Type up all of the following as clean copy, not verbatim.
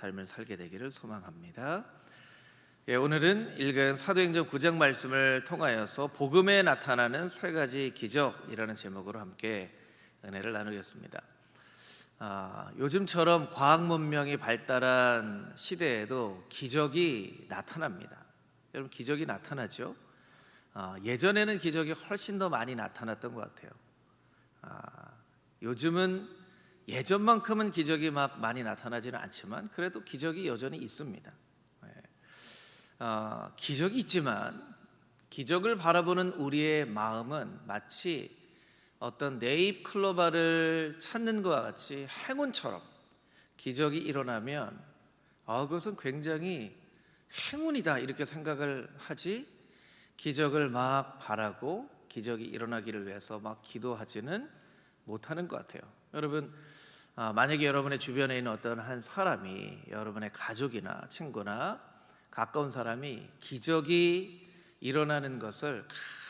삶을 살게 되기를 소망합니다. 오늘은 읽은 사도행전 9장 말씀을 통하여서 복음에 나타나는 세 가지 기적이라는 제목으로 함께 은혜를 나누겠습니다. 요즘처럼 과학 문명이 발달한 시대에도 기적이 나타납니다. 여러분, 기적이 나타나죠? 예전에는 기적이 훨씬 더 많이 나타났던 것 같아요. 요즘은 예전만큼은 기적이 막 많이 나타나지는 않지만 그래도 기적이 여전히 있습니다. 기적이 있지만 기적을 바라보는 우리의 마음은 마치 어떤 네잎클로바를 찾는 것과 같이 행운처럼 기적이 일어나면 그것은 굉장히 행운이다 이렇게 생각을 하지, 기적을 막 바라고 기적이 일어나기를 위해서 막 기도하지는 못하는 것 같아요. 여러분, 만약에 여러분의 주변에 있는 어떤 한 사람이, 여러분의 가족이나 친구나 가까운 사람이 기적이 일어나는 것을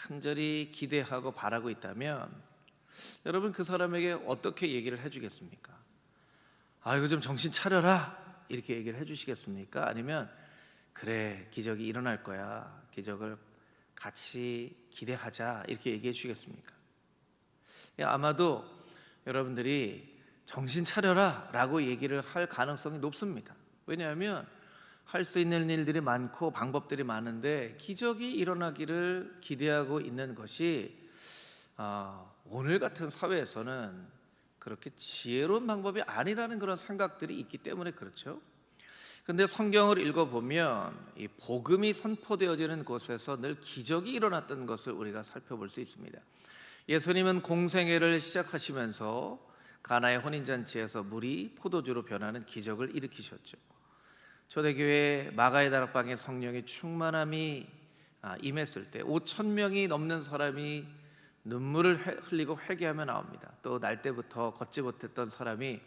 간절히 기대하고 바라고 있다면 여러분, 그 사람에게 어떻게 얘기를 해주겠습니까? 이거 좀 정신 차려라 이렇게 얘기를 해주시겠습니까? 아니면 그래, 기적이 일어날 거야, 기적을 같이 기대하자 이렇게 얘기해 주시겠습니까? 아마도 여러분들이 정신 차려라 라고 얘기를 할 가능성이 높습니다. 왜냐하면 할 수 있는 일들이 많고 방법들이 많은데 기적이 일어나기를 기대하고 있는 것이 오늘 같은 사회에서는 그렇게 지혜로운 방법이 아니라는 그런 생각들이 있기 때문에 그렇죠. 근데 성경을 읽어보면 이 복음이 선포되어지는 곳에서 늘 기적이 일어났던 것을 우리가 살펴볼 수 있습니다. 예수님은 공생애를 시작하시면서 가나의 혼인잔치에서 물이 포도주로 변하는 기적을 일으키셨죠. 초대교회 마가의 다락방에 성령의 충만함이 임했을 때 5,000명이 넘는 사람이 눈물을 흘리고 회개하며 나옵니다. 또 날 때부터 걷지 못했던 사람이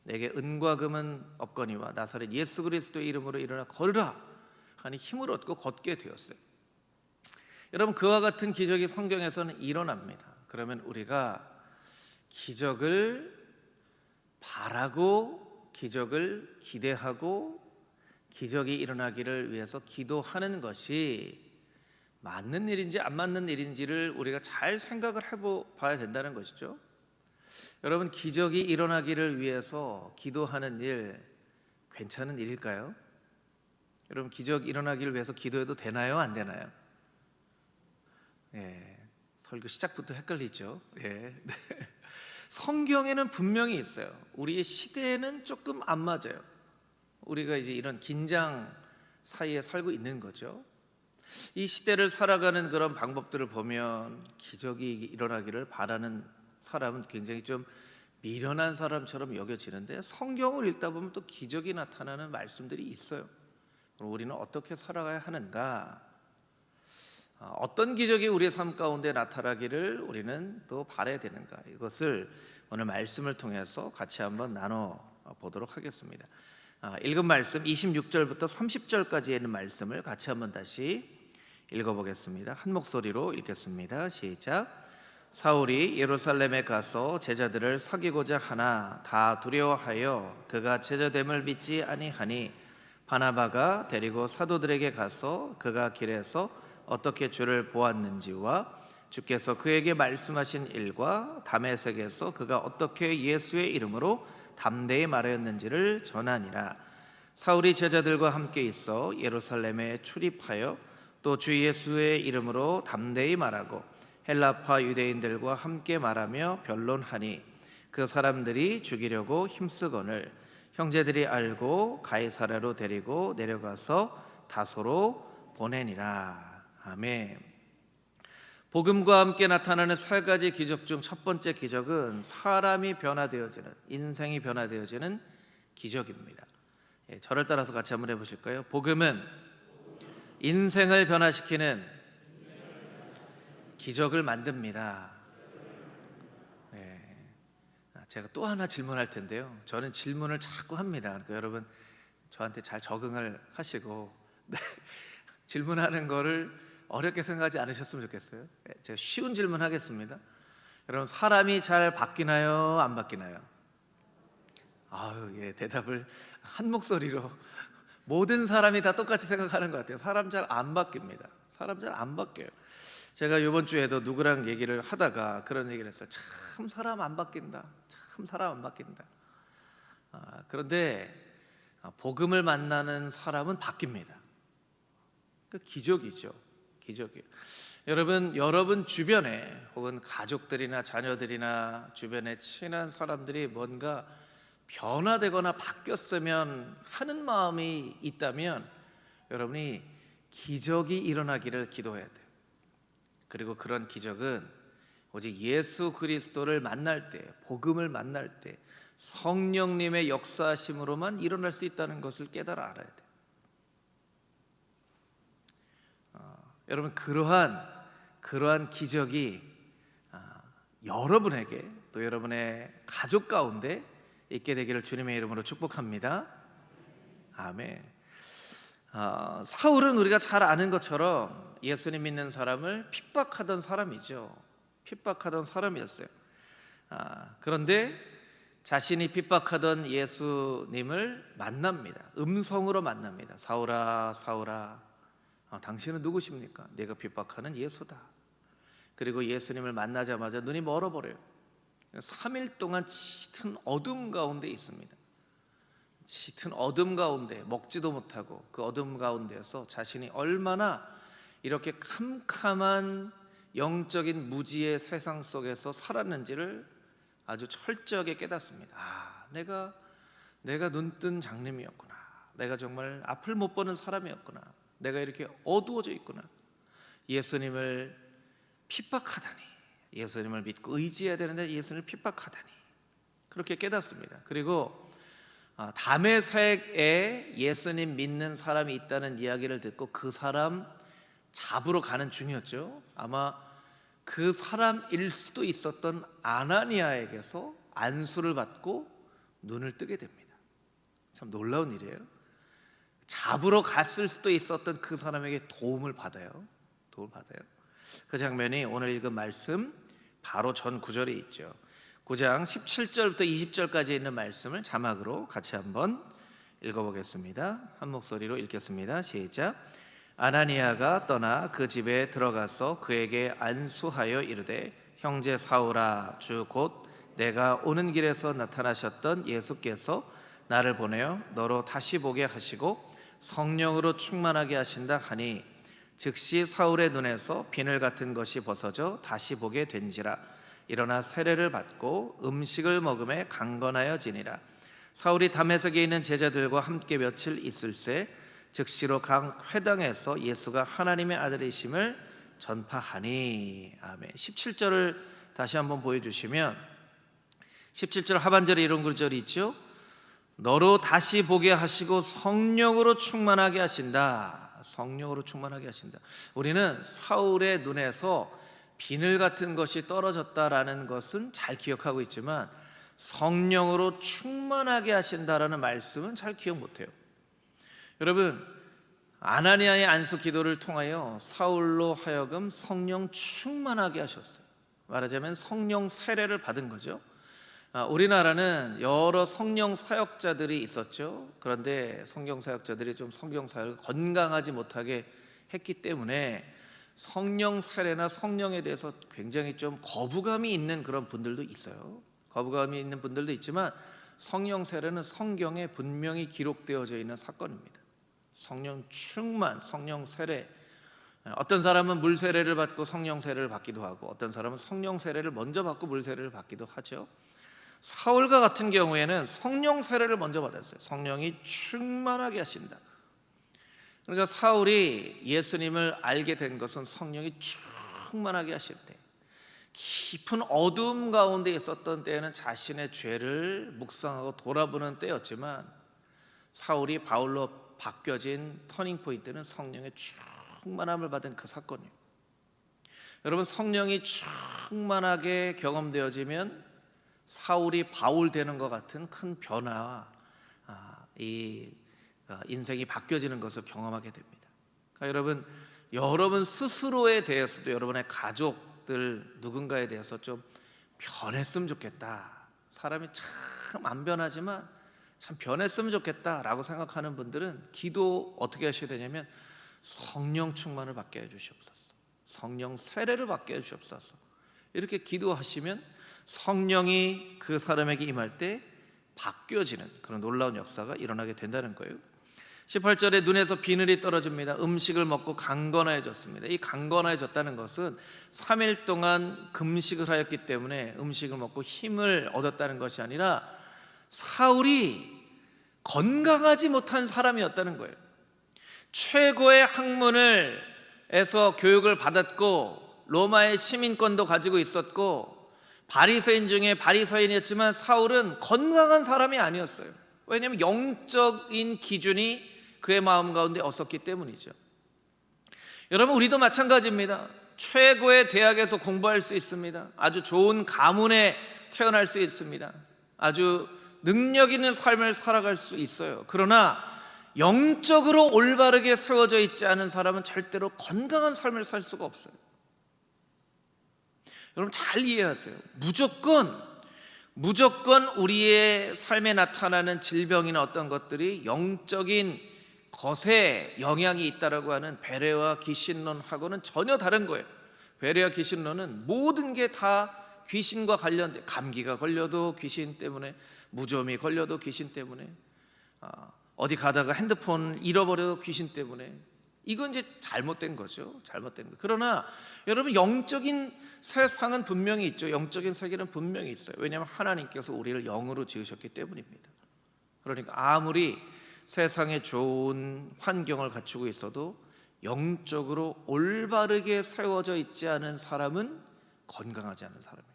내게 은과 금은 없거니와 나사렛 예수 그리스도의 이름으로 일어나 걸으라 하니 힘을 얻고 걷게 되었어요. 여러분, 그와 같은 기적이 성경에서는 일어납니다. 그러면 우리가 기적을 바라고 기적을 기대하고 기적이 일어나기를 위해서 기도하는 것이 맞는 일인지 안 맞는 일인지를 우리가 잘 생각을 해봐야 된다는 것이죠. 여러분, 기적이 일어나기를 위해서 기도하는 일 괜찮은 일일까요? 여러분, 기적 일어나기를 위해서 기도해도 되나요? 안 되나요? 설교 시작부터 헷갈리죠. 성경에는 분명히 있어요. 우리의 시대에는 조금 안 맞아요. 우리가 이제 이런 긴장 사이에 살고 있는 거죠. 이 시대를 살아가는 그런 방법들을 보면 기적이 일어나기를 바라는 사람은 굉장히 좀 미련한 사람처럼 여겨지는데, 성경을 읽다 보면 또 기적이 나타나는 말씀들이 있어요. 그럼 우리는 어떻게 살아가야 하는가? 어떤 기적이 우리의 삶 가운데 나타나기를 우리는 또 바라야 되는가? 이것을 오늘 말씀을 통해서 같이 한번 나눠보도록 하겠습니다. 읽은 말씀 26절부터 30절까지 있는 말씀을 같이 한번 다시 읽어보겠습니다. 한 목소리로 읽겠습니다. 시작. 사울이 예루살렘에 가서 제자들을 사귀고자 하나 다 두려워하여 그가 제자됨을 믿지 아니하니 바나바가 데리고 사도들에게 가서 그가 길에서 어떻게 주를 보았는지와 주께서 그에게 말씀하신 일과 다메섹에서 그가 어떻게 예수의 이름으로 담대히 말하였는지를 전하니라. 사울이 제자들과 함께 있어 예루살렘에 출입하여 또 주 예수의 이름으로 담대히 말하고 헬라파 유대인들과 함께 말하며 변론하니 그 사람들이 죽이려고 힘쓰거늘 형제들이 알고 가이사랴로 데리고 내려가서 다소로 보내니라. 아멘. 복음과 함께 나타나는 세 가지 기적 중 첫 번째 기적은 사람이 변화되어지는, 인생이 변화되어지는 기적입니다. 저를 따라서 같이 한번 해보실까요? 복음은 인생을 변화시키는 기적을 만듭니다. 제가 또 하나 질문할 텐데요, 저는 질문을 자꾸 합니다. 그러니까 여러분 저한테 잘 적응을 하시고 질문하는 거를 어렵게 생각하지 않으셨으면 좋겠어요. 제가 쉬운 질문 하겠습니다. 여러분, 사람이 잘 바뀌나요? 안 바뀌나요? 아유, 예, 대답을 한 목소리로 모든 사람이 다 똑같이 생각하는 것 같아요. 사람 잘 안 바뀝니다. 사람 잘 안 바뀌어요. 제가 이번 주에도 누구랑 얘기를 하다가 그런 얘기를 했어요. 참 사람 안 바뀐다. 참 사람 안 바뀐다. 그런데 복음을 만나는 사람은 바뀝니다. 그 기적이죠. 기적이에요. 여러분 주변에 혹은 가족들이나 자녀들이나 주변에 친한 사람들이 뭔가 변화되거나 바뀌었으면 하는 마음이 있다면 여러분이 기적이 일어나기를 기도해야 돼요. 그리고 그런 기적은 오직 예수 그리스도를 만날 때, 복음을 만날 때 성령님의 역사하심으로만 일어날 수 있다는 것을 깨달아 알아야 돼요. 여러분, 그러한 기적이 여러분에게 또 여러분의 가족 가운데 있게 되기를 주님의 이름으로 축복합니다. 아멘. 사울은 우리가 잘 아는 것처럼 예수님 믿는 사람을 핍박하던 사람이죠. 핍박하던 사람이었어요. 그런데 자신이 핍박하던 예수님을 만납니다. 음성으로 만납니다. 사울아, 사울아, 당신은 누구십니까? 내가 핍박하는 예수다. 그리고 예수님을 만나자마자 눈이 멀어버려요. 3일 동안 짙은 어둠 가운데 있습니다. 짙은 어둠 가운데 먹지도 못하고 그 어둠 가운데에서 자신이 얼마나 이렇게 캄캄한 영적인 무지의 세상 속에서 살았는지를 아주 철저하게 깨닫습니다. 내가 눈뜬 장님이었구나. 내가 정말 앞을 못 보는 사람이었구나. 내가 이렇게 어두워져 있구나. 예수님을 핍박하다니, 예수님을 믿고 의지해야 되는데 예수님을 핍박하다니, 그렇게 깨닫습니다. 그리고 다메섹에 예수님 믿는 사람이 있다는 이야기를 듣고 그 사람 잡으러 가는 중이었죠. 아마 그 사람일 수도 있었던 아나니아에게서 안수를 받고 눈을 뜨게 됩니다. 참 놀라운 일이에요. 잡으러 갔을 수도 있었던 그 사람에게 도움을 받아요. 그 장면이 오늘 읽은 말씀 바로 전 구절에 있죠. 9장 17절부터 20절까지 있는 말씀을 자막으로 같이 한번 읽어보겠습니다. 한 목소리로 읽겠습니다. 시작. 아나니아가 떠나 그 집에 들어가서 그에게 안수하여 이르되, 형제 사울아, 주 곧 내가 오는 길에서 나타나셨던 예수께서 나를 보내어 너로 다시 보게 하시고 성령으로 충만하게 하신다 하니, 즉시 사울의 눈에서 비늘 같은 것이 벗어져 다시 보게 된지라. 일어나 세례를 받고 음식을 먹음에 강건하여지니라. 사울이 다메섹에 있는 제자들과 함께 며칠 있을새 즉시로 각 회당에서 예수가 하나님의 아들이심을 전파하니. 아멘. 17절을 다시 한번 보여주시면 17절 하반절에 이런 구절이 있죠. 너로 다시 보게 하시고 성령으로 충만하게 하신다. 성령으로 충만하게 하신다. 우리는 사울의 눈에서 비늘 같은 것이 떨어졌다라는 것은 잘 기억하고 있지만 성령으로 충만하게 하신다라는 말씀은 잘 기억 못해요. 여러분, 아나니아의 안수 기도를 통하여 사울로 하여금 성령 충만하게 하셨어요. 말하자면 성령 세례를 받은 거죠. 우리나라는 여러 성령 사역자들이 있었죠. 그런데 성령 사역자들이 좀 성경 사역을 건강하지 못하게 했기 때문에 성령 세례나 성령에 대해서 굉장히 좀 거부감이 있는 그런 분들도 있어요. 거부감이 있는 분들도 있지만 성령 세례는 성경에 분명히 기록되어져 있는 사건입니다. 성령 충만, 성령 세례. 어떤 사람은 물 세례를 받고 성령 세례를 받기도 하고 어떤 사람은 성령 세례를 먼저 받고 물 세례를 받기도 하죠. 사울과 같은 경우에는 성령 세례를 먼저 받았어요. 성령이 충만하게 하신다. 그러니까 사울이 예수님을 알게 된 것은 성령이 충만하게 하실 때, 깊은 어둠 가운데 있었던 때에는 자신의 죄를 묵상하고 돌아보는 때였지만 사울이 바울로 바뀌어진 터닝 포인트는 성령의 충만함을 받은 그 사건이에요. 여러분, 성령이 충만하게 경험되어지면 사울이 바울 되는 것 같은 큰 변화, 이 인생이 바뀌어지는 것을 경험하게 됩니다. 그러니까 여러분 스스로에 대해서도 여러분의 가족들 누군가에 대해서 좀 변했으면 좋겠다. 사람이 참 안 변하지만 참 변했으면 좋겠다라고 생각하는 분들은 기도 어떻게 하셔야 되냐면 성령 충만을 받게 해주시옵소서, 성령 세례를 받게 해주시옵소서. 이렇게 기도하시면 성령이 그 사람에게 임할 때 바뀌어지는 그런 놀라운 역사가 일어나게 된다는 거예요. 18절에 눈에서 비늘이 떨어집니다. 음식을 먹고 강건해졌습니다. 이 강건해졌다는 것은 3일 동안 금식을 하였기 때문에 음식을 먹고 힘을 얻었다는 것이 아니라 사울이 건강하지 못한 사람이었다는 거예요. 최고의 학문에서 교육을 받았고 로마의 시민권도 가지고 있었고 바리새인 중에 바리새인이었지만 사울은 건강한 사람이 아니었어요. 왜냐하면 영적인 기준이 그의 마음 가운데 없었기 때문이죠. 여러분, 우리도 마찬가지입니다. 최고의 대학에서 공부할 수 있습니다. 아주 좋은 가문에 태어날 수 있습니다. 아주 능력 있는 삶을 살아갈 수 있어요. 그러나 영적으로 올바르게 세워져 있지 않은 사람은 절대로 건강한 삶을 살 수가 없어요. 여러분 잘 이해하세요. 무조건 우리의 삶에 나타나는 질병이나 어떤 것들이 영적인 것에 영향이 있다라고 하는 베레와 귀신론하고는 전혀 다른 거예요. 베레와 귀신론은 모든 게 다 귀신과 관련돼, 감기가 걸려도 귀신 때문에, 무좀이 걸려도 귀신 때문에, 어디 가다가 핸드폰 잃어버려도 귀신 때문에. 이건 이제 잘못된 거죠. 잘못된 거. 그러나 여러분, 영적인 세상은 분명히 있죠. 영적인 세계는 분명히 있어요. 왜냐하면 하나님께서 우리를 영으로 지으셨기 때문입니다. 그러니까 아무리 세상에 좋은 환경을 갖추고 있어도 영적으로 올바르게 세워져 있지 않은 사람은 건강하지 않은 사람이에요.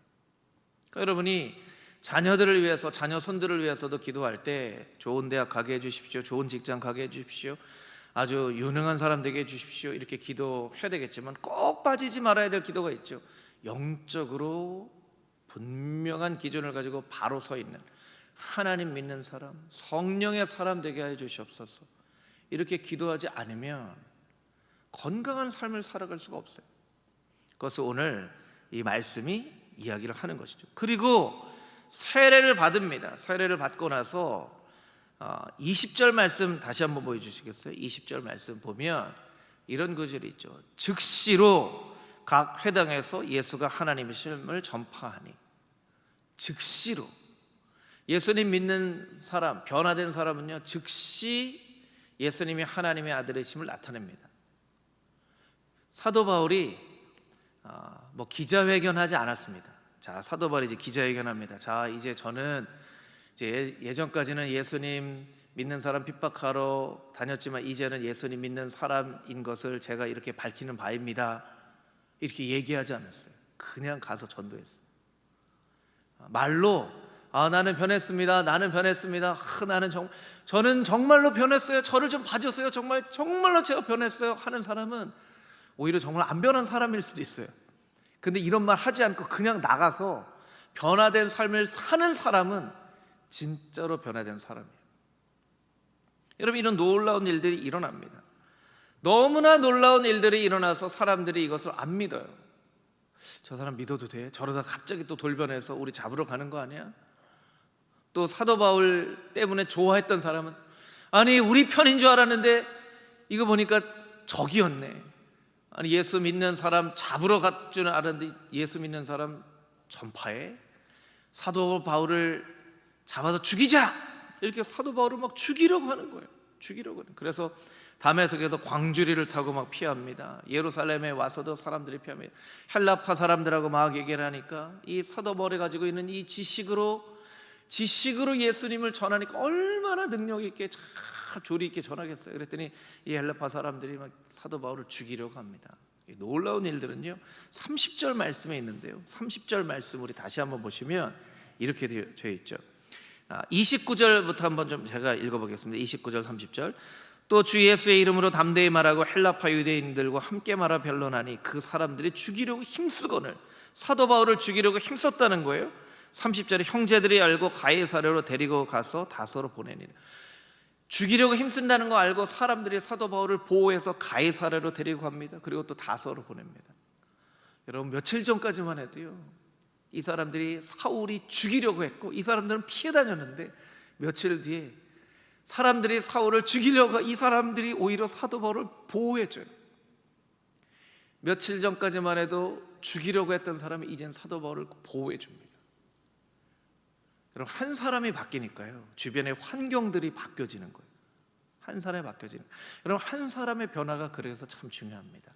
그러니까 여러분이 자녀들을 위해서, 자녀 손들을 위해서도 기도할 때 좋은 대학 가게 해주십시오, 좋은 직장 가게 해주십시오, 아주 유능한 사람 되게 해주십시오, 이렇게 기도해야 되겠지만 꼭 빠지지 말아야 될 기도가 있죠. 영적으로 분명한 기준을 가지고 바로 서 있는 하나님 믿는 사람, 성령의 사람 되게 해 주시옵소서. 이렇게 기도하지 않으면 건강한 삶을 살아갈 수가 없어요. 그것을 오늘 이 말씀이 이야기를 하는 것이죠. 그리고 세례를 받습니다. 세례를 받고 나서 20절 말씀 다시 한번 보여주시겠어요? 20절 말씀 보면 이런 구절이 있죠. 즉시로 각 회당에서 예수가 하나님이심을 전파하니. 즉시로 예수님 믿는 사람, 변화된 사람은요, 즉시 예수님이 하나님의 아들이심을 나타냅니다. 사도 바울이 기자회견하지 않았습니다. 자, 사도 바울이 이제 기자회견합니다. 자, 이제 저는 이제 예전까지는 예수님 믿는 사람 핍박하러 다녔지만 이제는 예수님 믿는 사람인 것을 제가 이렇게 밝히는 바입니다. 이렇게 얘기하지 않았어요. 그냥 가서 전도했어요. 말로 나는 변했습니다. 나는 변했습니다. 저는 정말로 변했어요. 저를 좀 봐주세요. 정말로 제가 변했어요. 하는 사람은 오히려 정말 안 변한 사람일 수도 있어요. 근데 이런 말 하지 않고 그냥 나가서 변화된 삶을 사는 사람은 진짜로 변화된 사람이에요. 여러분, 이런 놀라운 일들이 일어납니다. 너무나 놀라운 일들이 일어나서 사람들이 이것을 안 믿어요. 저 사람 믿어도 돼? 저러다 갑자기 또 돌변해서 우리 잡으러 가는 거 아니야? 또 사도 바울 때문에 좋아했던 사람은 아니, 우리 편인 줄 알았는데 이거 보니까 적이었네. 아니, 예수 믿는 사람 잡으러 갈 줄 알았는데 예수 믿는 사람 전파해? 사도 바울을 잡아서 죽이자! 이렇게 사도 바울을 막 죽이려고 하는 거예요. 그래서 다메섹에서 광주리를 타고 막 피합니다. 예루살렘에 와서도 사람들이 피합니다. 헬라파 사람들하고 막 얘기를 하니까 이 사도 바울이 가지고 있는 이 지식으로 예수님을 전하니까 얼마나 능력 있게 잘 조리 있게 전하겠어요. 그랬더니 이 헬라파 사람들이 막 사도 바울을 죽이려고 합니다. 놀라운 일들은요 30절 말씀에 있는데요, 30절 말씀 우리 다시 한번 보시면 이렇게 되어 있죠. 29절부터 한번 좀 제가 읽어보겠습니다. 29절 30절. 또 주 예수의 이름으로 담대히 말하고 헬라파 유대인들과 함께 말하 변론하니 그 사람들이 죽이려고 힘쓰거늘. 사도 바울을 죽이려고 힘썼다는 거예요. 30절에 형제들이 알고 가이사랴로 데리고 가서 다소로 보내니라. 죽이려고 힘쓴다는 거 알고 사람들이 사도 바울을 보호해서 가이사랴로 데리고 갑니다. 그리고 또 다소로 보냅니다. 여러분, 며칠 전까지만 해도요 이 사람들이 사울이 죽이려고 했고 이 사람들은 피해 다녔는데 며칠 뒤에 사람들이 사울을 죽이려고 이 사람들이 오히려 사도 바울을 보호해줘요. 며칠 전까지만 해도 죽이려고 했던 사람이 이젠 사도 바울을 보호해줍니다. 여러분, 한 사람이 바뀌니까요, 주변의 환경들이 바뀌어지는 거예요. 한 사람이 바뀌어지는 거예요. 여러분, 한 사람의 변화가 그래서 참 중요합니다.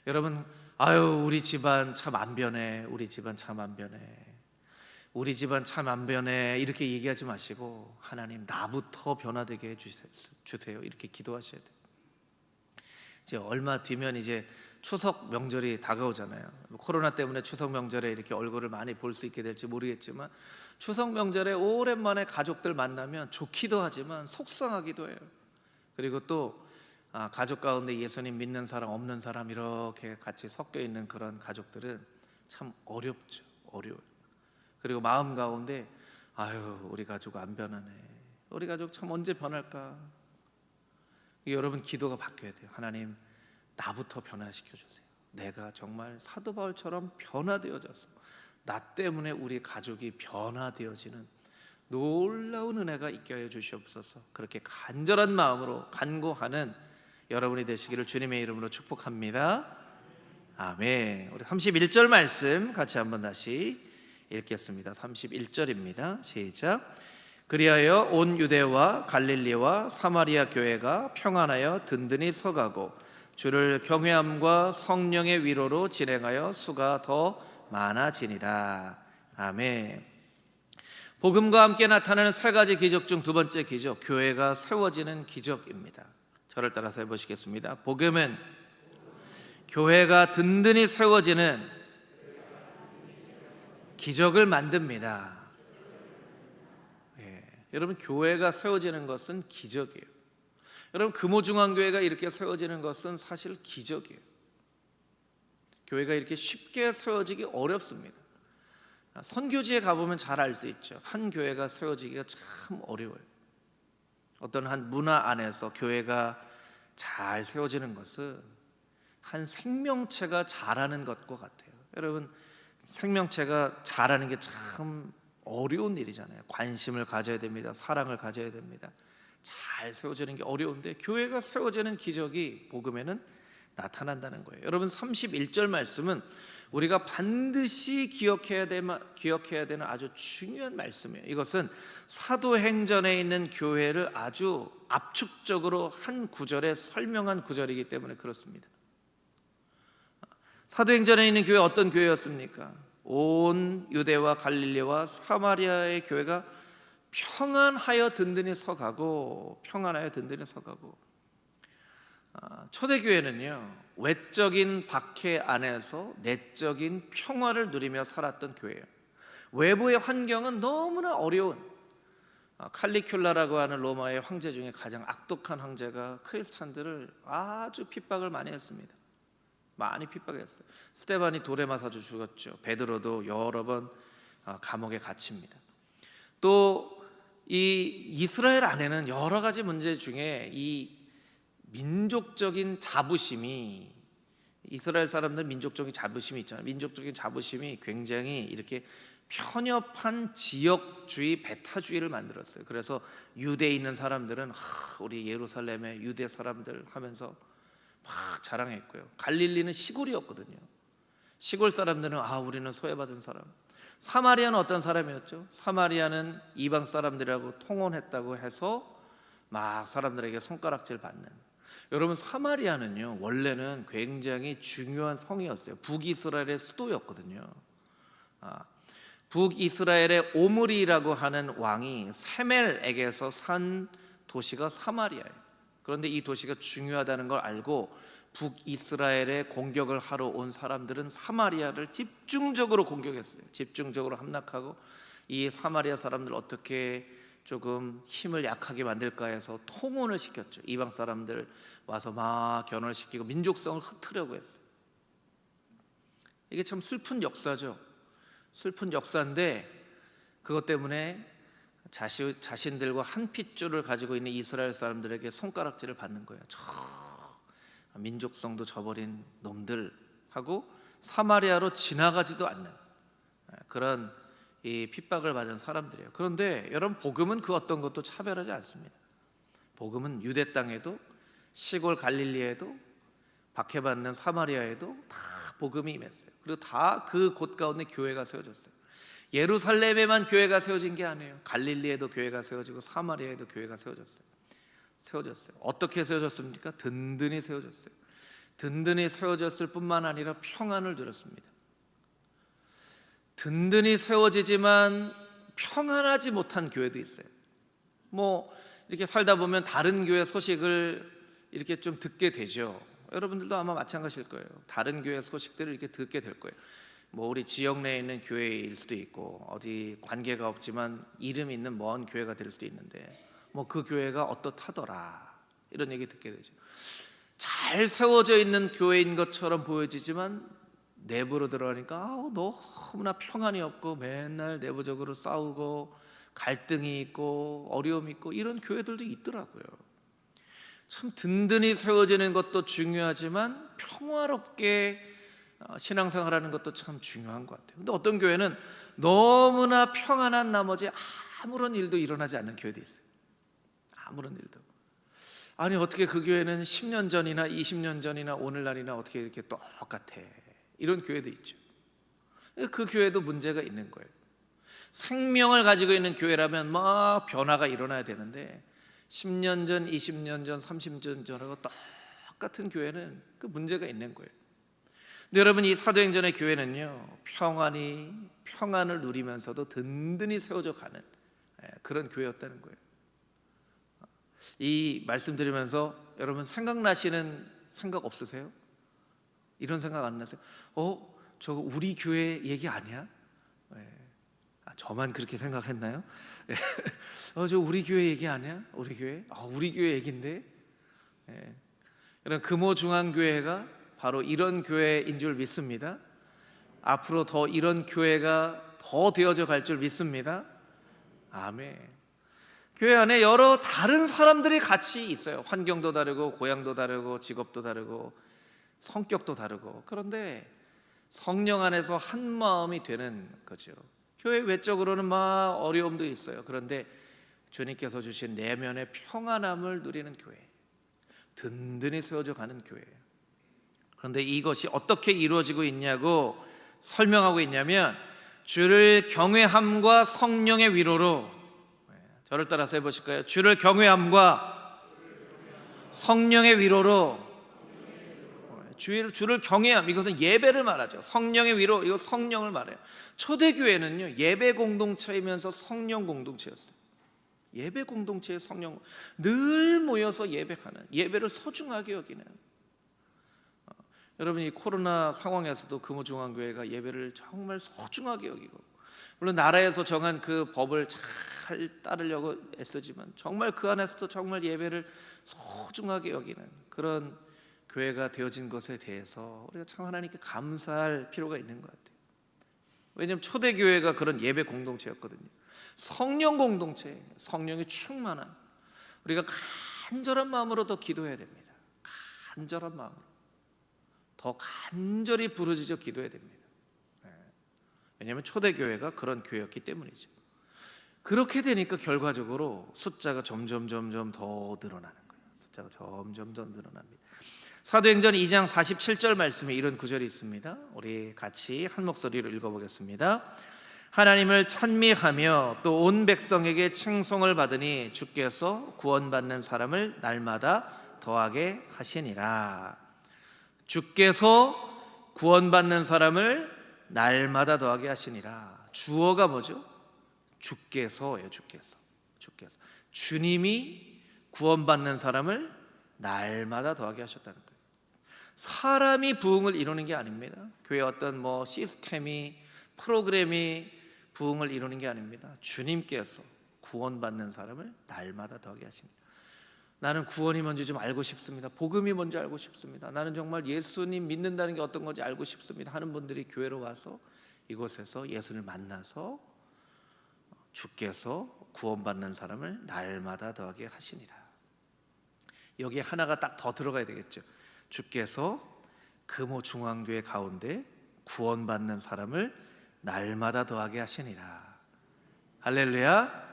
여러분, 아유, 우리 집안 참 안 변해, 우리 집안 참 안 변해, 우리 집안 참 안 변해, 이렇게 얘기하지 마시고 하나님, 나부터 변화되게 해주세요, 이렇게 기도하셔야 돼요. 이제 얼마 뒤면 이제 추석 명절이 다가오잖아요. 코로나 때문에 추석 명절에 이렇게 얼굴을 많이 볼 수 있게 될지 모르겠지만, 추석 명절에 오랜만에 가족들 만나면 좋기도 하지만 속상하기도 해요. 그리고 또 가족 가운데 예수님 믿는 사람 없는 사람 이렇게 같이 섞여 있는 그런 가족들은 참 어렵죠. 어려워요. 그리고 마음 가운데 아유, 우리 가족 안 변하네, 우리 가족 참 언제 변할까. 여러분, 기도가 바뀌어야 돼요. 하나님, 나부터 변화시켜 주세요. 내가 정말 사도 바울처럼 변화되어져서 나 때문에 우리 가족이 변화되어지는 놀라운 은혜가 있게 하여 주시옵소서. 그렇게 간절한 마음으로 간구하는 여러분이 되시기를 주님의 이름으로 축복합니다. 아멘. 우리 31절 말씀 같이 한번 다시 읽겠습니다. 31절입니다. 시작. 그리하여 온 유대와 갈릴리와 사마리아 교회가 평안하여 든든히 서가고 주를 경외함과 성령의 위로로 진행하여 수가 더 많아지니라. 아멘. 복음과 함께 나타나는 세 가지 기적 중 두 번째 기적, 교회가 세워지는 기적입니다. 저를 따라서 해보시겠습니다. 복음은 교회가 든든히 세워지는 기적을 만듭니다. 여러분, 교회가 세워지는 것은 기적이에요. 여러분, 금호중앙교회가 이렇게 세워지는 것은 사실 기적이에요. 교회가 이렇게 쉽게 세워지기 어렵습니다. 선교지에 가보면 잘 알 수 있죠. 한 교회가 세워지기가 참 어려워요. 어떤 한 문화 안에서 교회가 잘 세워지는 것은 한 생명체가 자라는 것과 같아요. 여러분, 생명체가 자라는 게 참 어려운 일이잖아요. 관심을 가져야 됩니다. 사랑을 가져야 됩니다. 잘 세워지는 게 어려운데 교회가 세워지는 기적이 복음에는 나타난다는 거예요. 여러분, 31절 말씀은 우리가 반드시 기억해야 되는 아주 중요한 말씀이에요. 이것은 사도행전에 있는 교회를 아주 압축적으로 한 구절에 설명한 구절이기 때문에 그렇습니다. 사도행전에 있는 교회 어떤 교회였습니까? 온 유대와 갈릴리와 사마리아의 교회가 평안하여 든든히 서가고, 평안하여 든든히 서가고. 초대교회는요, 외적인 박해 안에서 내적인 평화를 누리며 살았던 교회예요. 외부의 환경은 너무나 어려운, 칼리큘라라고 하는 로마의 황제 중에 가장 악독한 황제가 크리스찬들을 아주 핍박을 많이 했습니다. 많이 핍박했어요. 스데반이 돌에 맞아서 죽었죠. 베드로도 여러 번 감옥에 갇힙니다. 또 이 이스라엘 안에는 여러 가지 문제 중에 이 민족적인 자부심이, 이스라엘 사람들 민족적인 자부심이 있잖아요. 민족적인 자부심이 굉장히 이렇게 편협한 지역주의, 배타주의를 만들었어요. 그래서 유대에 있는 사람들은 우리 예루살렘의 유대 사람들 하면서 막 자랑했고요. 갈릴리는 시골이었거든요. 시골 사람들은 우리는 소외받은 사람. 사마리아는 어떤 사람이었죠? 사마리아는 이방 사람들하고 통혼했다고 해서 막 사람들에게 손가락질 받는. 여러분, 사마리아는요, 원래는 굉장히 중요한 성이었어요. 북이스라엘의 수도였거든요. 북이스라엘의 오므리라고 하는 왕이 세멜에게서 산 도시가 사마리아예요. 그런데 이 도시가 중요하다는 걸 알고 북이스라엘의 공격을 하러 온 사람들은 사마리아를 집중적으로 공격했어요. 집중적으로 함락하고, 이 사마리아 사람들 어떻게 조금 힘을 약하게 만들까 해서 통혼을 시켰죠. 이방 사람들 와서 막 결혼을 시키고 민족성을 흩으려고 했어요. 이게 참 슬픈 역사죠. 슬픈 역사인데 그것 때문에 자신들과 한 핏줄을 가지고 있는 이스라엘 사람들에게 손가락질을 받는 거예요. 민족성도 저버린 놈들 하고 사마리아로 지나가지도 않는 그런 이 핍박을 받은 사람들이에요. 그런데 여러분, 복음은 그 어떤 것도 차별하지 않습니다. 복음은 유대 땅에도, 시골 갈릴리에도, 박해받는 사마리아에도 다 복음이 임했어요. 그리고 다 그 곳 가운데 교회가 세워졌어요. 예루살렘에만 교회가 세워진 게 아니에요. 갈릴리에도 교회가 세워지고 사마리아에도 교회가 세워졌어요. 어떻게 세워졌습니까? 든든히 세워졌어요. 든든히 세워졌을 뿐만 아니라 평안을 누렸습니다. 든든히 세워지지만 평안하지 못한 교회도 있어요. 뭐 이렇게 살다 보면 다른 교회 소식을 이렇게 좀 듣게 되죠. 여러분들도 아마 마찬가지일 거예요. 다른 교회 소식들을 이렇게 듣게 될 거예요. 뭐 우리 지역 내에 있는 교회일 수도 있고, 어디 관계가 없지만 이름 있는 먼 교회가 될 수도 있는데, 뭐 그 교회가 어떻다더라, 이런 얘기 듣게 되죠. 잘 세워져 있는 교회인 것처럼 보여지지만 내부로 들어가니까 너무나 평안이 없고, 맨날 내부적으로 싸우고 갈등이 있고 어려움이 있고, 이런 교회들도 있더라고요. 참 든든히 세워지는 것도 중요하지만 평화롭게 신앙생활하는 것도 참 중요한 것 같아요. 근데 어떤 교회는 너무나 평안한 나머지 아무런 일도 일어나지 않는 교회도 있어요. 아무런 일도. 아니, 어떻게 그 교회는 10년 전이나 20년 전이나 오늘날이나 어떻게 이렇게 똑같아, 이런 교회도 있죠. 그 교회도 문제가 있는 거예요. 생명을 가지고 있는 교회라면 막 변화가 일어나야 되는데, 10년 전, 20년 전, 30년 전하고 똑같은 교회는 그 문제가 있는 거예요. 근데 여러분, 이 사도행전의 교회는요, 평안을 누리면서도 든든히 세워져 가는 그런 교회였다는 거예요. 이 말씀 드리면서 여러분, 생각나시는 생각 없으세요? 이런 생각 안 나세요? 저거 우리 교회 얘기 아니야? 저만 그렇게 생각했나요? 저 우리 교회 얘기 아니야? 우리 교회? 우리 교회 얘기인데. 여러분, 금호중앙교회가 바로 이런 교회인 줄 믿습니다. 앞으로 더 이런 교회가 더 되어져 갈 줄 믿습니다. 아멘. 교회 안에 여러 다른 사람들이 같이 있어요. 환경도 다르고, 고향도 다르고, 직업도 다르고, 성격도 다르고. 그런데 성령 안에서 한 마음이 되는 거죠. 교회 외적으로는 막 어려움도 있어요. 그런데 주님께서 주신 내면의 평안함을 누리는 교회, 든든히 세워져 가는 교회예요. 그런데 이것이 어떻게 이루어지고 있냐고 설명하고 있냐면, 주를 경외함과 성령의 위로로, 저를 따라서 해보실까요? 주를 경외함과 성령의 위로로. 주를 경외함, 이것은 예배를 말하죠. 성령의 위로, 이거 성령을 말해요. 초대교회는요, 예배 공동체이면서 성령 공동체였어요. 예배 공동체의 성령, 늘 모여서 예배하는, 예배를 소중하게 여기는. 여러분, 이 코로나 상황에서도 금호중앙교회가 예배를 정말 소중하게 여기고, 물론 나라에서 정한 그 법을 잘 따르려고 애쓰지만 정말 그 안에서도 정말 예배를 소중하게 여기는 그런 교회가 되어진 것에 대해서 우리가 참 하나님께 감사할 필요가 있는 것 같아요. 왜냐하면 초대교회가 그런 예배 공동체였거든요. 성령 공동체, 성령이 충만한, 우리가 간절한 마음으로 더 기도해야 됩니다. 간절한 마음으로 더 간절히 부르짖어 기도해야 됩니다. 왜냐하면 초대교회가 그런 교회였기 때문이죠. 그렇게 되니까 결과적으로 숫자가 점점 더 늘어나는 거예요. 숫자가 점점 더 늘어납니다. 사도행전 2장 47절 말씀에 이런 구절이 있습니다. 우리 같이 한 목소리로 읽어보겠습니다. 하나님을 찬미하며 또 온 백성에게 칭송을 받으니 주께서 구원받는 사람을 날마다 더하게 하시니라. 주께서 구원받는 사람을 날마다 더하게 하시니라. 주어가 뭐죠? 주께서예요. 주께서. 주님이 구원받는 사람을 날마다 더하게 하셨다는 거예요. 사람이 부흥을 이루는 게 아닙니다. 교회 어떤 시스템이, 프로그램이 부흥을 이루는 게 아닙니다. 주님께서 구원받는 사람을 날마다 더하게 하십니다. 나는 구원이 뭔지 좀 알고 싶습니다. 복음이 뭔지 알고 싶습니다. 나는 정말 예수님 믿는다는 게 어떤 건지 알고 싶습니다 하는 분들이 교회로 와서 이곳에서 예수를 만나서 주께서 구원받는 사람을 날마다 더하게 하시니라. 여기에 하나가 딱 더 들어가야 되겠죠. 주께서 금호중앙교회 가운데 구원받는 사람을 날마다 더하게 하시니라. 할렐루야.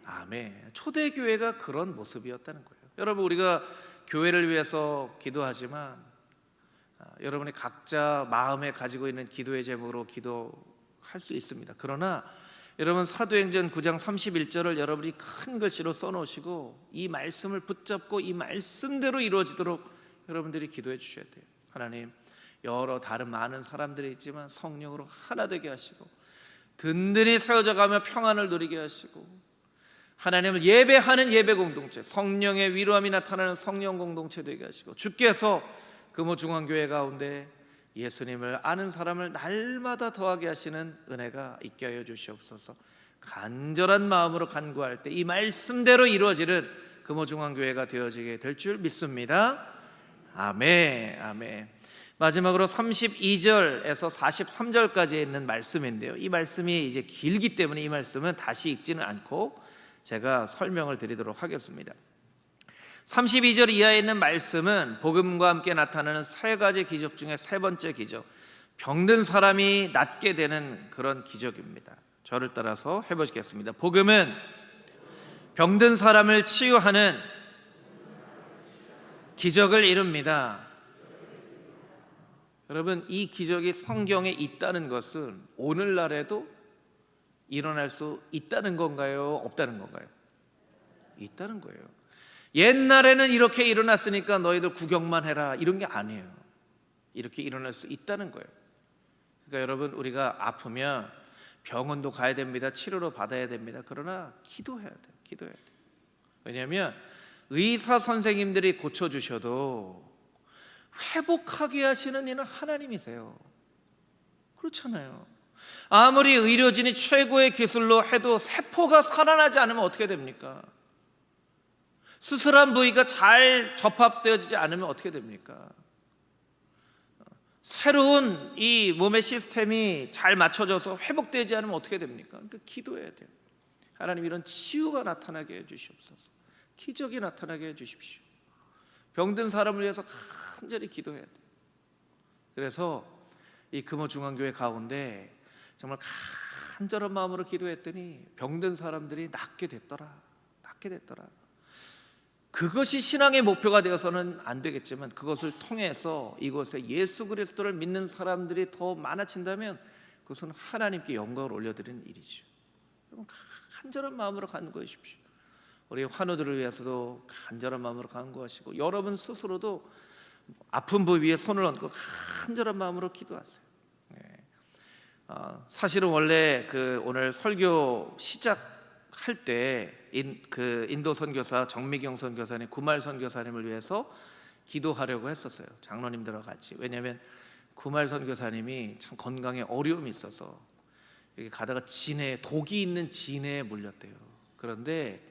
아멘. 초대교회가 그런 모습이었다는 거예요. 여러분, 우리가 교회를 위해서 기도하지만 여러분이 각자 마음에 가지고 있는 기도의 제목으로 기도할 수 있습니다. 그러나 여러분, 사도행전 9장 31절을 여러분이 큰 글씨로 써놓으시고 이 말씀을 붙잡고 이 말씀대로 이루어지도록 여러분들이 기도해 주셔야 돼요. 하나님, 여러 다른 많은 사람들이 있지만 성령으로 하나 되게 하시고 든든히 세워져 가며 평안을 누리게 하시고 하나님을 예배하는 예배 공동체, 성령의 위로함이 나타나는 성령 공동체 되게 하시고 주께서 금호중앙교회 가운데 예수님을 아는 사람을 날마다 더하게 하시는 은혜가 있게 하여 주시옵소서. 간절한 마음으로 간구할 때 이 말씀대로 이루어지는 금호중앙교회가 되어지게 될 줄 믿습니다. 아멘. 아멘. 마지막으로 32절에서 43절까지 있는 말씀인데요, 이 말씀이 이제 길기 때문에 이 말씀은 다시 읽지는 않고 제가 설명을 드리도록 하겠습니다. 32절 이하에 있는 말씀은 복음과 함께 나타나는 세 가지 기적 중에 세 번째 기적, 병든 사람이 낫게 되는 그런 기적입니다. 저를 따라서 해보시겠습니다. 복음은 병든 사람을 치유하는 기적을 이룹니다. 여러분, 이 기적이 성경에 있다는 것은 오늘날에도 일어날 수 있다는 건가요? 없다는 건가요? 있다는 거예요. 옛날에는 이렇게 일어났으니까 너희들 구경만 해라, 이런 게 아니에요. 이렇게 일어날 수 있다는 거예요. 그러니까 여러분, 우리가 아프면 병원도 가야 됩니다. 치료를 받아야 됩니다. 그러나 기도해야 돼요. 기도해야 돼요. 왜냐하면 의사 선생님들이 고쳐주셔도 회복하게 하시는 이는 하나님이세요. 그렇잖아요. 아무리 의료진이 최고의 기술로 해도 세포가 살아나지 않으면 어떻게 됩니까? 수술한 부위가 잘 접합되어지지 않으면 어떻게 됩니까? 새로운 이 몸의 시스템이 잘 맞춰져서 회복되지 않으면 어떻게 됩니까? 그러니까 기도해야 돼요. 하나님, 이런 치유가 나타나게 해주시옵소서. 기적이 나타나게 해주십시오. 병든 사람을 위해서 간절히 기도해야 돼요. 그래서 이 금호중앙교회 가운데 정말 간절한 마음으로 기도했더니 병든 사람들이 낫게 됐더라. 낫게 됐더라. 그것이 신앙의 목표가 되어서는 안 되겠지만 그것을 통해서 이곳에 예수 그리스도를 믿는 사람들이 더 많아진다면 그것은 하나님께 영광을 올려드리는 일이죠. 여러분, 간절한 마음으로 간구하십시오. 우리 환우들을 위해서도 간절한 마음으로 간구하시고 여러분 스스로도 아픈 부위에 손을 얹고 간절한 마음으로 기도하세요. 사실은 원래 오늘 설교 시작할 때 인도 선교사 정미경 선교사님, 구말 선교사님을 위해서 기도하려고 했었어요. 장로님들과 같이. 왜냐하면 구말 선교사님이 참 건강에 어려움이 있어서 이렇게 가다가 독이 있는 진해에 물렸대요. 그런데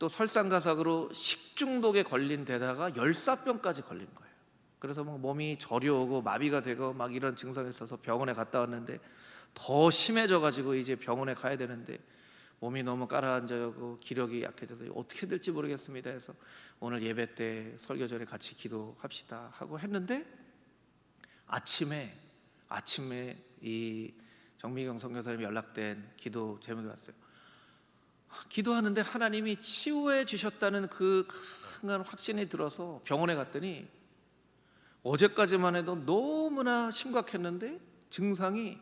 또 설상가상으로 식중독에 걸린 데다가 열사병까지 걸린 거예요. 그래서 막 몸이 저려오고 마비가 되고 막 이런 증상이 있어서 병원에 갔다 왔는데 더 심해져가지고 이제 병원에 가야 되는데 몸이 너무 가라앉아고 기력이 약해져서 어떻게 될지 모르겠습니다 해서 오늘 예배 때 설교 전에 같이 기도합시다 하고 했는데 아침에 이 정미경 선교사님이 연락된 기도 제목이 왔어요. 기도하는데 하나님이 치유해 주셨다는 그 강한 확신이 들어서 병원에 갔더니 어제까지만 해도 너무나 심각했는데 증상이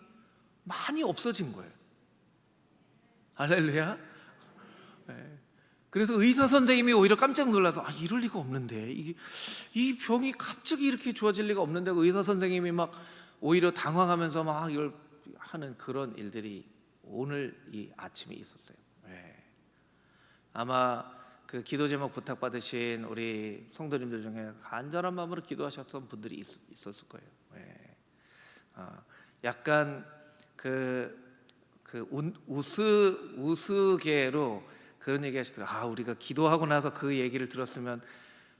많이 없어진 거예요. 할렐루야. 네. 그래서 의사 선생님이 오히려 깜짝 놀라서 이럴 리가 없는데 이 병이 갑자기 이렇게 좋아질 리가 없는데 의사 선생님이 막 오히려 당황하면서 막 이걸 하는 그런 일들이 오늘 이 아침에 있었어요. 네. 아마 그 기도 제목 부탁받으신 우리 성도님들 중에 간절한 마음으로 기도하셨던 분들이 있었을 거예요. 네. 약간 우스개로 그런 얘기 하시더라고요. 우리가 기도하고 나서 그 얘기를 들었으면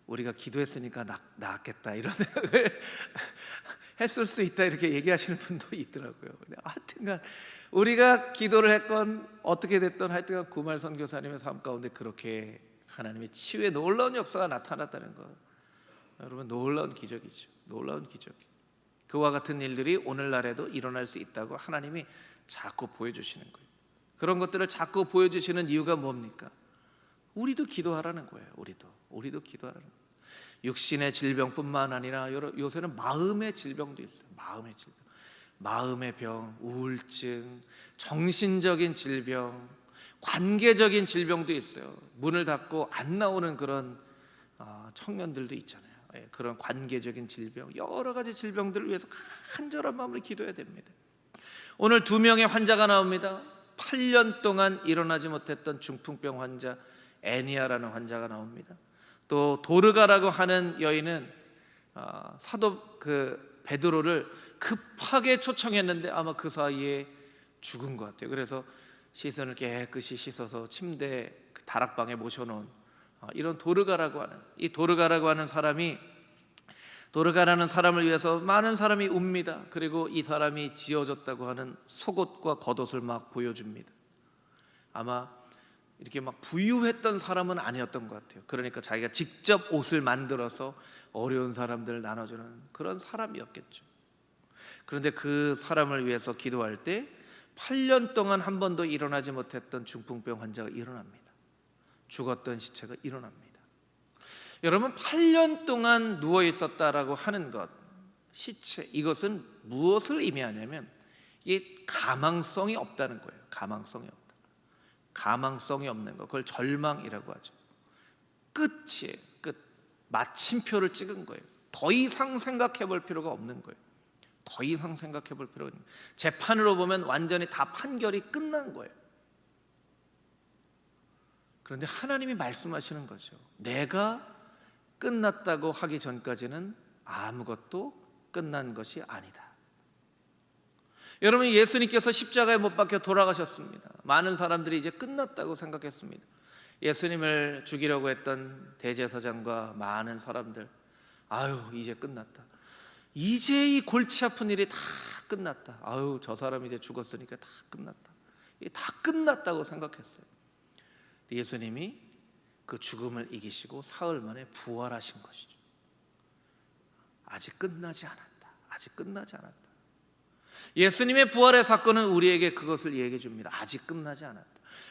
우리가 기도했으니까 나았겠다 이런 생각을 했을 수 있다 이렇게 얘기하시는 분도 있더라고요. 하여튼간 우리가 기도를 했건 어떻게 됐든 하여튼간 구말 선교사님의 삶 가운데 그렇게 하나님의 치유의 놀라운 역사가 나타났다는 것, 여러분 놀라운 기적이죠. 놀라운 기적. 그와 같은 일들이 오늘날에도 일어날 수 있다고 하나님이 자꾸 보여주시는 거예요. 그런 것들을 자꾸 보여주시는 이유가 뭡니까? 우리도 기도하라는 거예요. 우리도 기도하라는 거예요. 육신의 질병뿐만 아니라 요새는 마음의 질병도 있어요. 마음의 질병, 마음의 병, 우울증, 정신적인 질병, 관계적인 질병도 있어요. 문을 닫고 안 나오는 그런 청년들도 있잖아요. 그런 관계적인 질병, 여러 가지 질병들을 위해서 간절한 마음으로 기도해야 됩니다. 오늘 2명의 환자가 나옵니다. 8년 동안 일어나지 못했던 중풍병 환자 애니아라는 환자가 나옵니다. 또 도르가라고 하는 여인은 사도 베드로를 급하게 초청했는데 아마 그 사이에 죽은 것 같아요. 그래서 시선을 깨끗이 씻어서 침대 다락방에 모셔놓은 이런 도르가라고 하는 사람이, 도르가라는 사람을 위해서 많은 사람이 웁니다. 그리고 이 사람이 지어줬다고 하는 속옷과 겉옷을 막 보여줍니다. 아마 이렇게 막 부유했던 사람은 아니었던 것 같아요. 그러니까 자기가 직접 옷을 만들어서 어려운 사람들을 나눠주는 그런 사람이었겠죠. 그런데 그 사람을 위해서 기도할 때 8년 동안 한 번도 일어나지 못했던 중풍병 환자가 일어납니다. 죽었던 시체가 일어납니다. 여러분, 8년 동안 누워 있었다라고 하는 것, 시체, 이것은 무엇을 의미하냐면 이게 가망성이 없다는 거예요. 가망성이 없다. 가망성이 없는 것, 그걸 절망이라고 하죠. 끝이에요. 끝. 마침표를 찍은 거예요. 더 이상 생각해 볼 필요가 없는 거예요. 더 이상 생각해 볼 필요가 없는 거예요. 재판으로 보면 완전히 다 판결이 끝난 거예요. 그런데 하나님이 말씀하시는 거죠. 내가 끝났다고 하기 전까지는 아무것도 끝난 것이 아니다. 여러분, 예수님께서 십자가에 못 박혀 돌아가셨습니다. 많은 사람들이 이제 끝났다고 생각했습니다. 예수님을 죽이려고 했던 대제사장과 많은 사람들, 아유, 이제 끝났다. 이제 이 골치 아픈 일이 다 끝났다. 아유, 저 사람 이제 죽었으니까 다 끝났다. 이게 다 끝났다고 생각했어요. 예수님이 그 죽음을 이기시고 사흘 만에 부활하신 것이죠. 아직 끝나지 않았다. 아직 끝나지 않았다. 예수님의 부활의 사건은 우리에게 그것을 얘기해 줍니다. 아직 끝나지 않았다.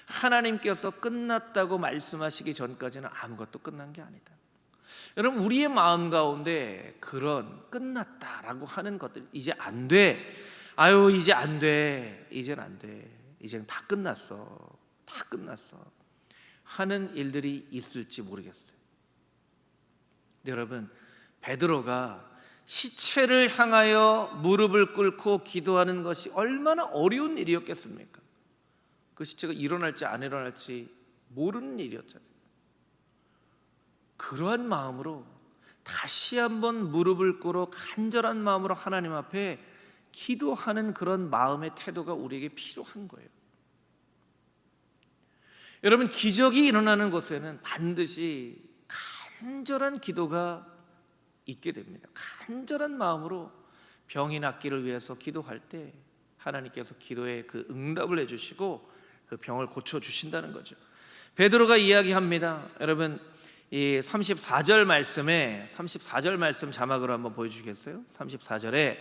하나님께서 끝났다고 말씀하시기 전까지는 아무것도 끝난 게 아니다. 여러분, 우리의 마음 가운데 그런 끝났다라고 하는 것들, 이제 안 돼, 아유 이제 안 돼, 이젠 안 돼, 이젠 다 끝났어, 다 끝났어 하는 일들이 있을지 모르겠어요. 근데 여러분, 베드로가 시체를 향하여 무릎을 꿇고 기도하는 것이 얼마나 어려운 일이었겠습니까? 그 시체가 일어날지 안 일어날지 모르는 일이었잖아요. 그러한 마음으로 다시 한번 무릎을 꿇어 간절한 마음으로 하나님 앞에 기도하는 그런 마음의 태도가 우리에게 필요한 거예요. 여러분, 기적이 일어나는 곳에는 반드시 간절한 기도가 있게 됩니다. 간절한 마음으로 병이 낫기를 위해서 기도할 때 하나님께서 기도에 그 응답을 해주시고 그 병을 고쳐주신다는 거죠. 베드로가 이야기합니다. 여러분, 이 34절 말씀 자막으로 한번 보여주시겠어요? 34절에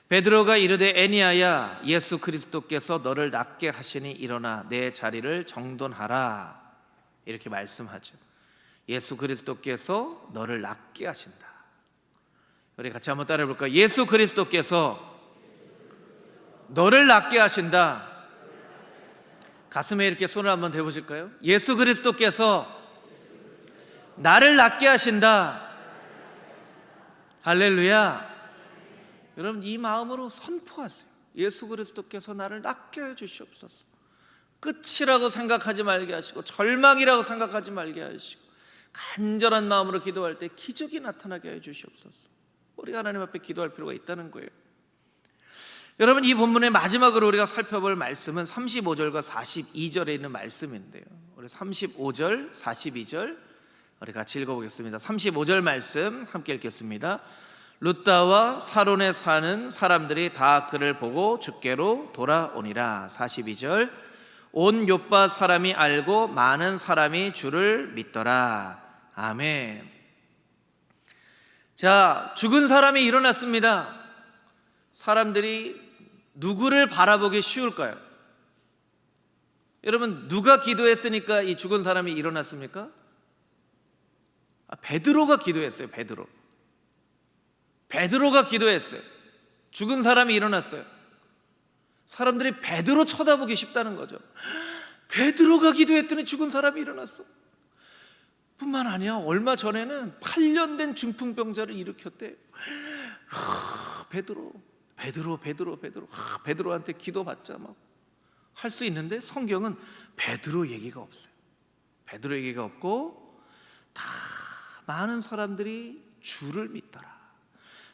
베드로가 이르되 애니아야, 예수 그리스도께서 너를 낫게 하시니 일어나 내 자리를 정돈하라, 이렇게 말씀하죠. 예수 그리스도께서 너를 낫게 하신다. 우리 같이 한번 따라해 볼까요? 예수 그리스도께서 너를 낫게 하신다. 가슴에 이렇게 손을 한번 대보실까요? 예수 그리스도께서 나를 낫게 하신다. 할렐루야. 여러분, 이 마음으로 선포하세요. 예수 그리스도께서 나를 낫게 해 주시옵소서. 끝이라고 생각하지 말게 하시고 절망이라고 생각하지 말게 하시고 간절한 마음으로 기도할 때 기적이 나타나게 해 주시옵소서. 우리가 하나님 앞에 기도할 필요가 있다는 거예요. 여러분, 이 본문의 마지막으로 우리가 살펴볼 말씀은 35절과 42절에 있는 말씀인데요, 우리 35절, 42절 우리 같이 읽어보겠습니다. 35절 말씀 함께 읽겠습니다. 룻다와 사론에 사는 사람들이 다 그를 보고 주께로 돌아오니라. 42절, 온 욥바 사람이 알고 많은 사람이 주를 믿더라. 아멘. 자, 죽은 사람이 일어났습니다. 사람들이 누구를 바라보기 쉬울까요? 여러분, 누가 기도했으니까 이 죽은 사람이 일어났습니까? 베드로가 기도했어요. 베드로가 기도했어요. 죽은 사람이 일어났어요. 사람들이 베드로 쳐다보기 쉽다는 거죠. 베드로가 기도했더니 죽은 사람이 일어났어. 뿐만 아니야, 얼마 전에는 8년 된 중풍병자를 일으켰대. 베드로한테 기도받자 막 할 수 있는데, 성경은 베드로 얘기가 없어요. 베드로 얘기가 없고 다 많은 사람들이 주를 믿더라.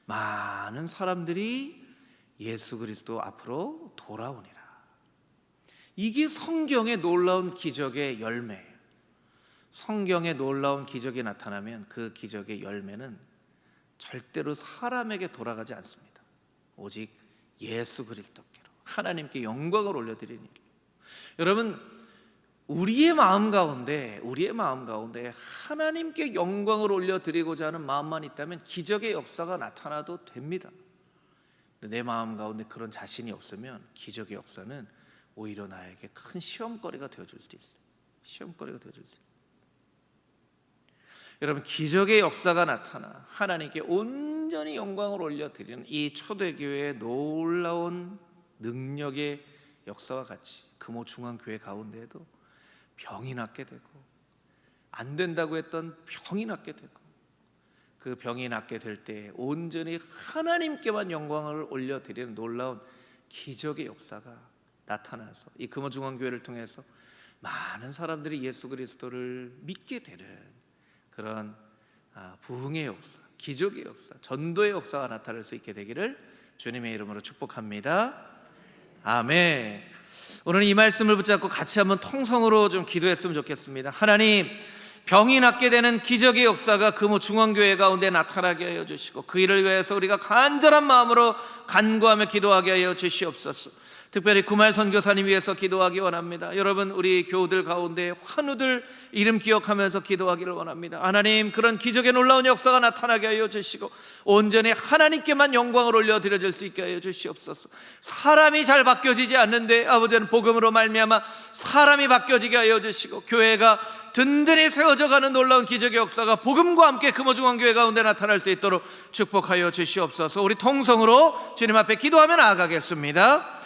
많은 사람들이 예수 그리스도 앞으로 돌아오니라. 이게 성경의 놀라운 기적의 열매예요. 성경에 놀라운 기적이 나타나면 그 기적의 열매는 절대로 사람에게 돌아가지 않습니다. 오직 예수 그리스도께로 하나님께 영광을 올려드리는 일. 여러분, 우리의 마음 가운데 하나님께 영광을 올려드리고자 하는 마음만 있다면 기적의 역사가 나타나도 됩니다. 내 마음 가운데 그런 자신이 없으면 기적의 역사는 오히려 나에게 큰 시험거리가 되어줄 수도 있어요. 시험거리가 되어줄 수 있어요. 여러분, 기적의 역사가 나타나 하나님께 온전히 영광을 올려드리는 이 초대교회의 놀라운 능력의 역사와 같이 금호 중앙교회 가운데에도 병이 낫게 되고, 안 된다고 했던 병이 낫게 되고, 그 병이 낫게 될 때 온전히 하나님께만 영광을 올려드리는 놀라운 기적의 역사가 나타나서 이 금호 중앙교회를 통해서 많은 사람들이 예수 그리스도를 믿게 되는 그런 부흥의 역사, 기적의 역사, 전도의 역사가 나타날 수 있게 되기를 주님의 이름으로 축복합니다. 아멘. 오늘 이 말씀을 붙잡고 같이 한번 통성으로 좀 기도했으면 좋겠습니다. 하나님, 병이 낫게 되는 기적의 역사가 금호 중앙교회 가운데 나타나게 하여 주시고, 그 일을 위해서 우리가 간절한 마음으로 간구하며 기도하게 하여 주시옵소서. 특별히 구말 선교사님 위해서 기도하기 원합니다. 여러분, 우리 교우들 가운데 환우들 이름 기억하면서 기도하기를 원합니다. 하나님, 그런 기적의 놀라운 역사가 나타나게 하여 주시고 온전히 하나님께만 영광을 올려드려질 수 있게 하여 주시옵소서. 사람이 잘 바뀌어지지 않는데 아버지는 복음으로 말미암아 사람이 바뀌어지게 하여 주시고, 교회가 든든히 세워져 가는 놀라운 기적의 역사가 복음과 함께 금호중앙교회 가운데 나타날 수 있도록 축복하여 주시옵소서. 우리 통성으로 주님 앞에 기도하며 나아가겠습니다.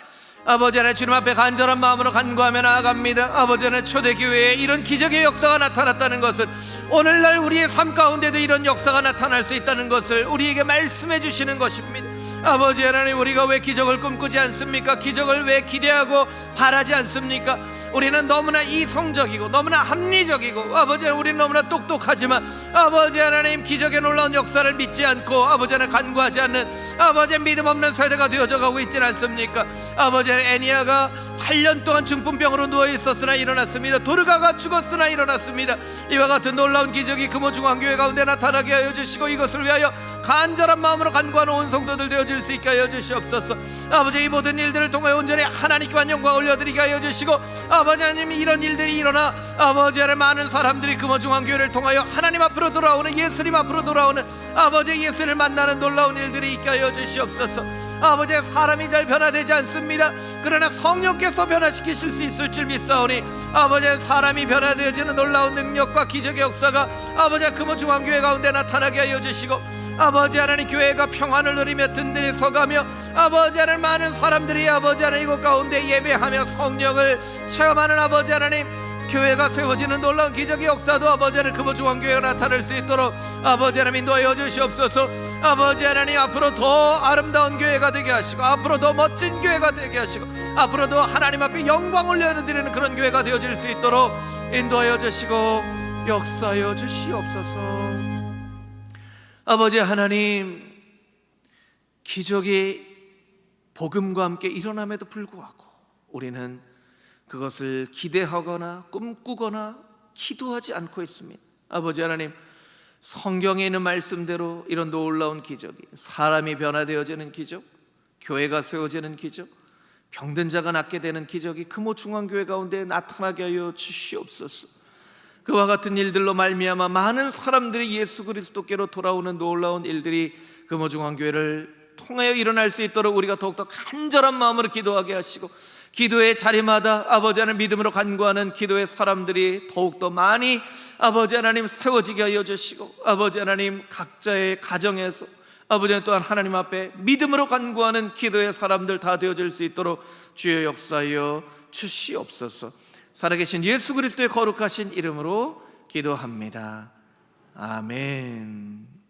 아버지 하나님, 주님 앞에 간절한 마음으로 간구하며 나아갑니다. 아버지 하나님, 초대교회에 이런 기적의 역사가 나타났다는 것을, 오늘날 우리의 삶 가운데도 이런 역사가 나타날 수 있다는 것을 우리에게 말씀해 주시는 것입니다. 아버지 하나님, 우리가 왜 기적을 꿈꾸지 않습니까? 기적을 왜 기대하고 바라지 않습니까? 우리는 너무나 이성적이고 너무나 합리적이고, 아버지 하나님, 우리는 너무나 똑똑하지만 아버지 하나님, 기적의 놀라운 역사를 믿지 않고 아버지 하나님 간구하지 않는 아버지 믿음 없는 세대가 되어져 가고 있지 않습니까? 아버지 하나님, 애니아가 8년 동안 중풍병으로 누워 있었으나 일어났습니다. 도르가가 죽었으나 일어났습니다. 이와 같은 놀라운 기적이 금호중앙교회 가운데 나타나게 하여 주시고, 이것을 위하여 간절한 마음으로 간구하는 온 성도들 되어줄 수 있게 하여 주시옵소서. 아버지, 이 모든 일들을 통해 온전히 하나님께만 영광 올려드리게 하여 주시고, 아버지 하나님, 이런 일들이 일어나 아버지 하나님, 많은 사람들이 금호중앙교회를 통하여 하나님 앞으로 돌아오는, 예수님 앞으로 돌아오는, 아버지 예수를 만나는 놀라운 일들이 있게 하여 주시옵소서. 아버지, 사람이 잘 변화되지 않습니다. 그러나 성령께서 변화시키실 수 있을 줄 믿사오니, 아버지, 사람이 변화되어지는 놀라운 능력과 기적의 역사가 아버지 금호중앙교회 가운데 나타나게 하여 주시고, 아버지 하나님, 교회가 평안을 누리며 든든히 서가며 아버지 하나님, 많은 사람들이 아버지 하나님 이곳 가운데 예배하며 성령을 체험하는 아버지 하나님, 교회가 세워지는 놀라운 기적의 역사도 아버지 하나님, 금호중앙교회가 나타날 수 있도록 아버지 하나님 인도하여 주시옵소서. 아버지 하나님, 앞으로 더 아름다운 교회가 되게 하시고, 앞으로 더 멋진 교회가 되게 하시고, 앞으로 더 하나님 앞에 영광 올려드리는 그런 교회가 되어질 수 있도록 인도하여 주시고 역사하여 주시옵소서. 아버지 하나님, 기적이 복음과 함께 일어남에도 불구하고 우리는 그것을 기대하거나 꿈꾸거나 기도하지 않고 있습니다. 아버지 하나님, 성경에 있는 말씀대로 이런 놀라운 기적이, 사람이 변화되어지는 기적, 교회가 세워지는 기적, 병든 자가 낫게 되는 기적이 금호중앙교회 가운데 나타나게 하여 주시옵소서. 그와 같은 일들로 말미암아 많은 사람들이 예수 그리스도께로 돌아오는 놀라운 일들이 금호중앙교회를 통하여 일어날 수 있도록 우리가 더욱더 간절한 마음으로 기도하게 하시고, 기도의 자리마다 아버지 하나님 믿음으로 간구하는 기도의 사람들이 더욱더 많이 아버지 하나님 세워지게 하여 주시고, 아버지 하나님 각자의 가정에서 아버지 하나님 또한 하나님 앞에 믿음으로 간구하는 기도의 사람들 다 되어질 수 있도록 주여 역사하여 주시옵소서. 살아계신 예수 그리스도의 거룩하신 이름으로 기도합니다. 아멘.